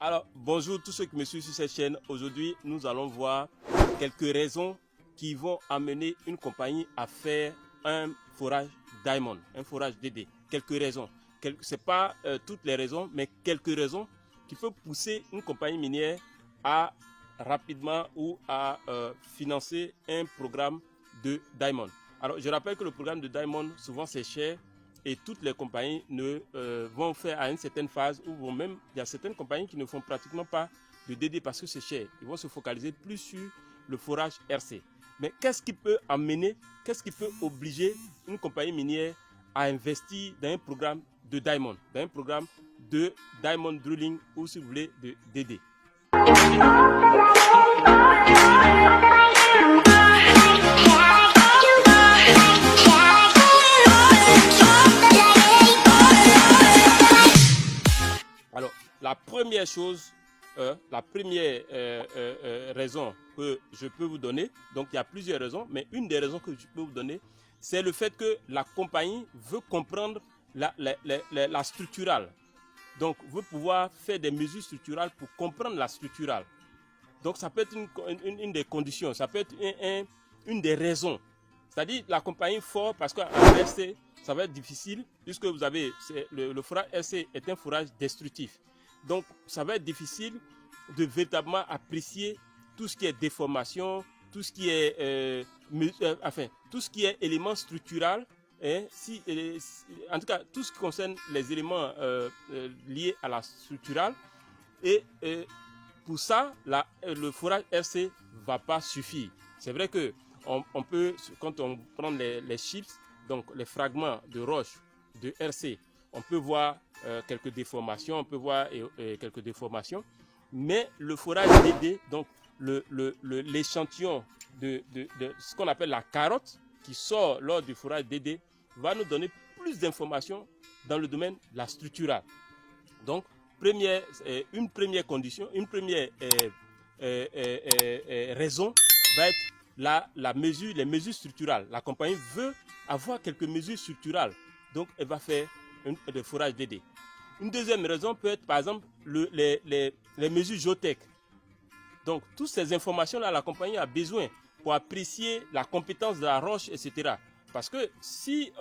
Alors, bonjour tous ceux qui me suivent sur cette chaîne. Aujourd'hui, nous allons voir quelques raisons qui vont amener une compagnie à faire un forage Diamond, un forage DD. Quelques raisons. Ce n'est pas toutes les raisons, mais quelques raisons qui peuvent pousser une compagnie minière à rapidement ou à financer un programme de Diamond. Alors, je rappelle que le programme de Diamond, souvent c'est cher. Et toutes les compagnies vont faire à une certaine phase ou vont même, il y a certaines compagnies qui ne font pratiquement pas de DD parce que c'est cher. Ils vont se focaliser plus sur le forage RC. Mais qu'est-ce qui peut amener, qu'est-ce qui peut obliger une compagnie minière à investir dans un programme de Diamond, dans un programme de Diamond Drilling ou si vous voulez de DD? Alors, la première chose, la première raison que je peux vous donner, donc il y a plusieurs raisons, mais une des raisons que je peux vous donner, c'est le fait que la compagnie veut comprendre la structurale. Donc, veut pouvoir faire des mesures structurales pour comprendre la structurale. Donc, ça peut être une des conditions, ça peut être une des raisons. C'est-à-dire la compagnie fort, parce qu'en RC, ça va être difficile, puisque vous avez, le forage RC est un forage destructif. Donc, ça va être difficile de véritablement apprécier tout ce qui est déformation, tout ce qui est, tout ce qui est élément structural, hein, en tout cas, tout ce qui concerne les éléments liés à la structurale. Et pour ça, le forage RC ne va pas suffire. C'est vrai que on peut, quand on prend les chips, donc les fragments de roche de RC, on peut voir quelques déformations, mais le forage DD, donc l'échantillon de ce qu'on appelle la carotte qui sort lors du forage DD, va nous donner plus d'informations dans le domaine de la structurale. Donc, une première condition, une première raison va être les mesures structurales. La compagnie veut avoir quelques mesures structurales, donc elle va faire le forage DD. Une deuxième raison peut être par exemple les mesures géotech. Donc toutes ces informations-là, la compagnie a besoin pour apprécier la compétence de la roche, etc. Parce que si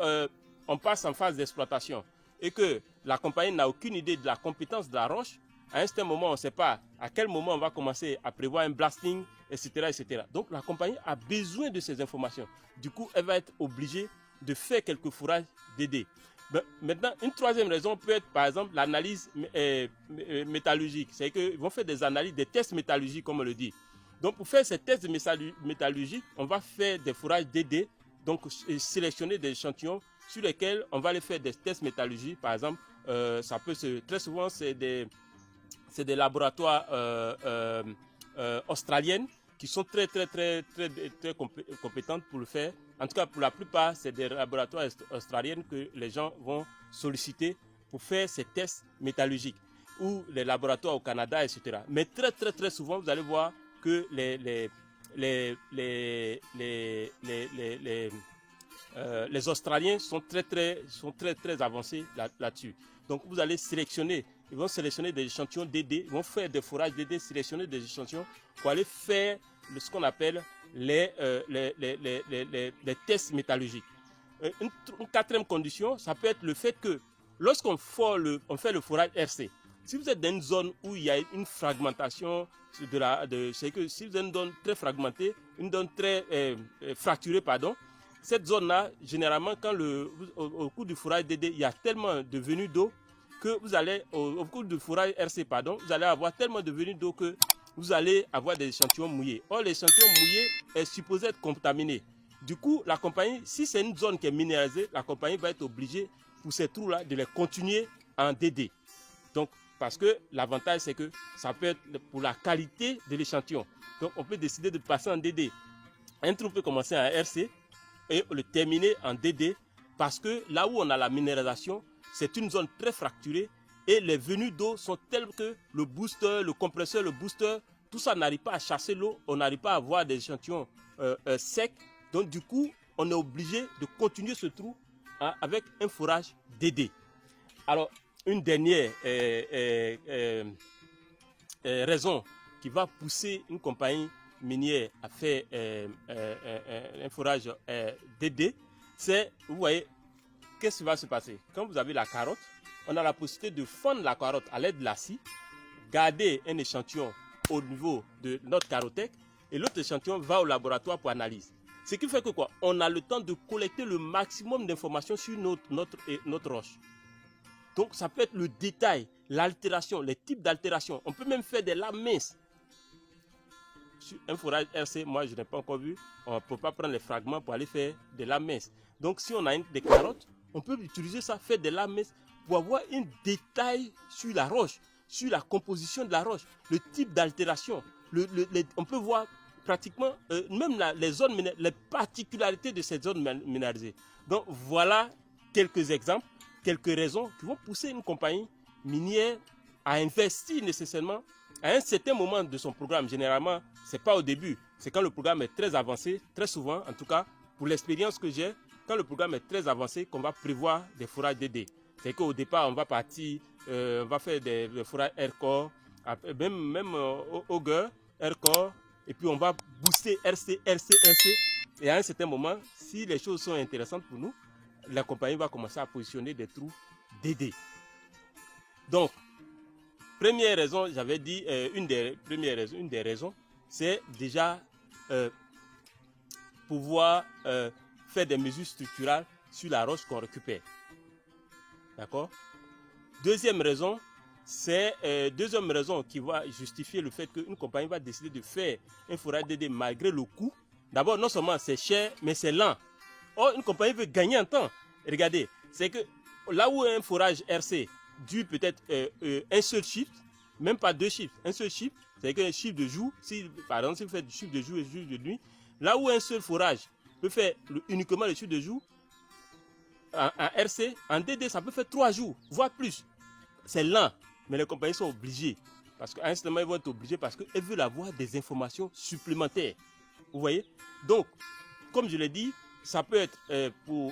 on passe en phase d'exploitation et que la compagnie n'a aucune idée de la compétence de la roche, à un certain moment, on ne sait pas à quel moment on va commencer à prévoir un blasting, etc., etc. Donc, la compagnie a besoin de ces informations. Du coup, elle va être obligée de faire quelques fourrages DD. Maintenant, une troisième raison peut être, par exemple, l'analyse métallurgique. C'est qu'ils vont faire des analyses, des tests métallurgiques, comme on le dit. Donc, pour faire ces tests métallurgiques, on va faire des fourrages DD, donc sélectionner des échantillons sur lesquels on va aller faire des tests métallurgiques. Par exemple, très souvent, c'est des laboratoires australiennes qui sont très compétentes pour le faire. En tout cas, pour la plupart, c'est des laboratoires australiennes que les gens vont solliciter pour faire ces tests métallurgiques, ou les laboratoires au Canada, etc. Mais très souvent, vous allez voir que les Australiens sont très avancés là-dessus. Donc, vous allez sélectionner. Ils vont sélectionner des échantillons DD, ils vont faire des fourrages DD, sélectionner des échantillons pour aller faire ce qu'on appelle les tests métallurgiques. Une quatrième condition, ça peut être le fait que lorsqu'on fait le forage RC, si vous êtes dans une zone où il y a une fragmentation, c'est que si vous êtes dans une zone très fragmentée, une zone très fracturée, cette zone-là, généralement, au cours du forage DD, il y a tellement de venues d'eau que vous allez, au cours du forage RC, vous allez avoir tellement de venues d'eau que vous allez avoir des échantillons mouillés. Or, l'échantillon mouillé est supposé être contaminé. Du coup, la compagnie, si c'est une zone qui est minéralisée, la compagnie va être obligée, pour ces trous-là, de les continuer en DD. Donc, parce que l'avantage, c'est que ça peut être pour la qualité de l'échantillon. Donc, on peut décider de passer en DD. Un trou peut commencer en RC et le terminer en DD, parce que là où on a la minéralisation, c'est une zone très fracturée et les venues d'eau sont telles que le booster, le compresseur, le booster, tout ça n'arrive pas à chasser l'eau, on n'arrive pas à avoir des échantillons secs. Donc du coup, on est obligé de continuer ce trou avec un forage DD. Alors, une dernière raison qui va pousser une compagnie minière à faire un forage DD, c'est, vous voyez, qu'est-ce qui va se passer? Quand vous avez la carotte, on a la possibilité de fendre la carotte à l'aide de la scie, garder un échantillon au niveau de notre carothèque et l'autre échantillon va au laboratoire pour analyse. Ce qui fait que quoi? On a le temps de collecter le maximum d'informations sur notre roche. Donc ça peut être le détail, l'altération, les types d'altération. On peut même faire des lames minces. Sur un forage RC, moi je n'ai pas encore vu, on ne peut pas prendre les fragments pour aller faire des lames minces. Donc si on a des carottes, on peut utiliser ça, faire des lames minces pour avoir un détail sur la roche, sur la composition de la roche, le type d'altération. On peut voir pratiquement même les zones, les particularités de ces zones minéralisées. Donc voilà quelques exemples, quelques raisons qui vont pousser une compagnie minière à investir nécessairement à un certain moment de son programme. Généralement, ce n'est pas au début, c'est quand le programme est très avancé, très souvent, en tout cas, pour l'expérience que j'ai, quand le programme est très avancé, qu'on va prévoir des forages DD. C'est qu'au départ, on va partir, on va faire des forages Aircore, même Auger, Aircore, et puis on va booster RC. Et à un certain moment, si les choses sont intéressantes pour nous, la compagnie va commencer à positionner des trous DD. Donc, première raison, j'avais dit, une des raisons, c'est déjà pouvoir faire des mesures structurales sur la roche qu'on récupère. D'accord? Deuxième raison qui va justifier le fait qu'une compagnie va décider de faire un forage DD malgré le coût. D'abord, non seulement c'est cher, mais c'est lent. Or, une compagnie veut gagner en temps. Regardez, c'est que là où un forage RC dure peut-être un seul shift, même pas deux shifts, un seul shift, c'est qu'un shift de jour, si par exemple si vous faites du shift de jour et du shift de nuit, là où un seul forage peut faire uniquement le shift de jour, en RC, en DD, ça peut faire 3 jours, voire plus. C'est lent, mais les compagnies sont obligées. Parce qu'à un certain moment, ils vont être obligés parce qu'elles veulent avoir des informations supplémentaires. Vous voyez? Donc, comme je l'ai dit, ça peut être pour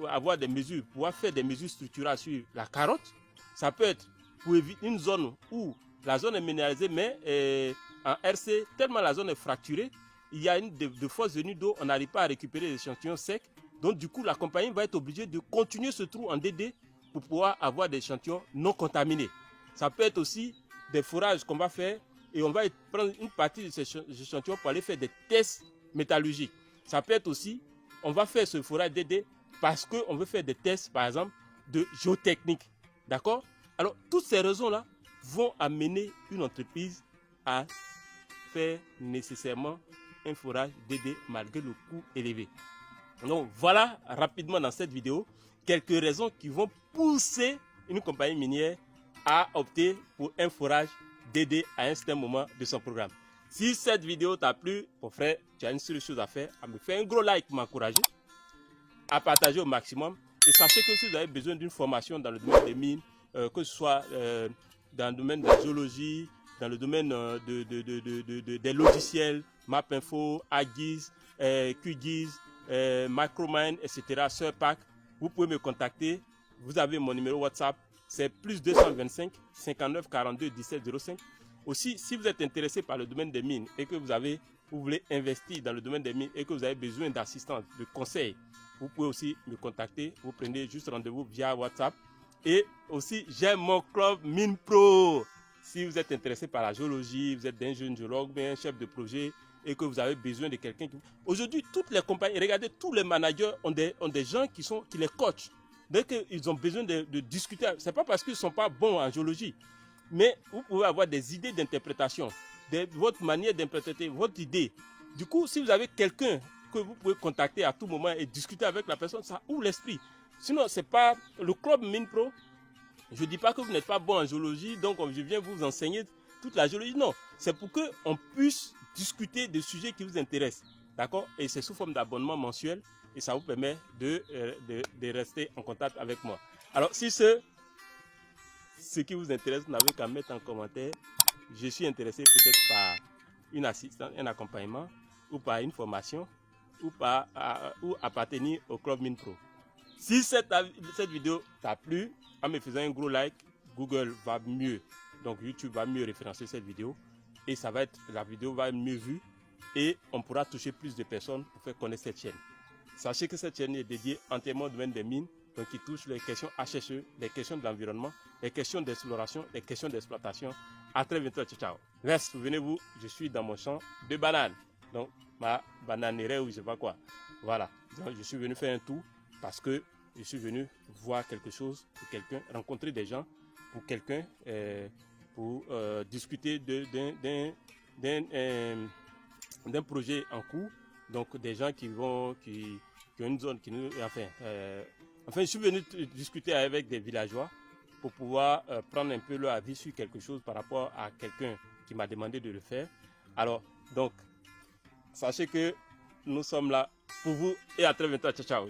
avoir des mesures, pouvoir faire des mesures structurales sur la carotte. Ça peut être pour éviter une zone où la zone est minéralisée, mais en RC, tellement la zone est fracturée, il y a de fortes venues d'eau, on n'arrive pas à récupérer les échantillons secs. Donc du coup, la compagnie va être obligée de continuer ce trou en DD pour pouvoir avoir des échantillons non contaminés. Ça peut être aussi des forages qu'on va faire et on va prendre une partie de ces échantillons pour aller faire des tests métallurgiques. Ça peut être aussi, on va faire ce forage DD parce qu'on veut faire des tests, par exemple, de géotechnique. D'accord? Alors, toutes ces raisons-là vont amener une entreprise à faire nécessairement un forage DD malgré le coût élevé. Donc voilà rapidement dans cette vidéo quelques raisons qui vont pousser une compagnie minière à opter pour un forage DD à un certain moment de son programme. Si cette vidéo t'a plu, mon frère, tu as une seule chose à faire, à me faire un gros like pour m'encourager, à partager au maximum. Et sachez que si vous avez besoin d'une formation dans le domaine des mines, que ce soit dans le domaine de la géologie, dans le domaine des logiciels, MapInfo, ArcGIS, QGIS, Micromine, etc., SurPack, vous pouvez me contacter. Vous avez mon numéro WhatsApp, c'est plus 225 59 42 17 05. Aussi, si vous êtes intéressé par le domaine des mines et que vous voulez investir dans le domaine des mines et que vous avez besoin d'assistance, de conseils, vous pouvez aussi me contacter. Vous prenez juste rendez-vous via WhatsApp. Et aussi, j'ai mon club Mine Pro. Si vous êtes intéressé par la géologie, vous êtes un jeune géologue, un chef de projet et que vous avez besoin de quelqu'un qui... Aujourd'hui, toutes les compagnies, regardez, tous les managers ont des gens qui les coachent. Dès qu'ils ont besoin de discuter, ce n'est pas parce qu'ils ne sont pas bons en géologie, mais vous pouvez avoir des idées d'interprétation, votre manière d'interpréter, votre idée. Du coup, si vous avez quelqu'un que vous pouvez contacter à tout moment et discuter avec la personne, ça ouvre l'esprit. Sinon, ce n'est pas le club Mine Pro. Je ne dis pas que vous n'êtes pas bon en géologie, donc je viens vous enseigner toute la géologie. Non, c'est pour qu'on puisse discuter de sujets qui vous intéressent. D'accord? Et c'est sous forme d'abonnement mensuel et ça vous permet de rester en contact avec moi. Alors, si ce qui vous intéresse, vous n'avez qu'à mettre en commentaire. Je suis intéressé peut-être par une assistance, un accompagnement ou par une formation ou appartenir au Club Mine Pro. Si cette vidéo t'a plu, en me faisant un gros like, Google va mieux Donc YouTube va mieux référencer cette vidéo et la vidéo va être mieux vue et on pourra toucher plus de personnes pour faire connaître cette chaîne. Sachez que cette chaîne est dédiée entièrement au domaine des mines, donc qui touche les questions HSE, les questions de l'environnement, les questions d'exploration, les questions d'exploitation. À très bientôt, ciao, ciao. Reste, souvenez-vous, je suis dans mon champ de bananes. Donc, ma bananeraie ou je sais pas quoi. Voilà. Donc, je suis venu faire un tour parce que je suis venu voir quelque chose pour quelqu'un, rencontrer des gens pour quelqu'un, pour discuter d'un projet en cours. Donc, des gens qui ont une zone qui nous. Enfin, je suis venu discuter avec des villageois pour pouvoir prendre un peu leur avis sur quelque chose par rapport à quelqu'un qui m'a demandé de le faire. Alors, donc, sachez que nous sommes là pour vous et à très bientôt. Ciao, ciao.